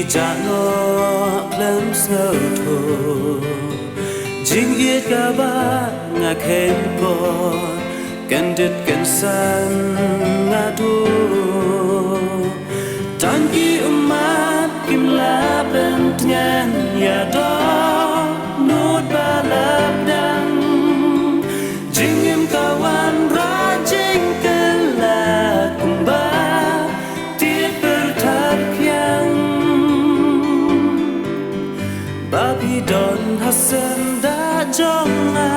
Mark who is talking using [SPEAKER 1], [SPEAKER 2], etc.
[SPEAKER 1] cha nó lem snow thô jing yết cả ba ngà khen bò can đứt can san ngà đu tan ki umat kim la bên nhan ya đó nốt ba la đăng jing im kawan ra jing ken la kumba tiết berthar kyang babi don hasan da jonga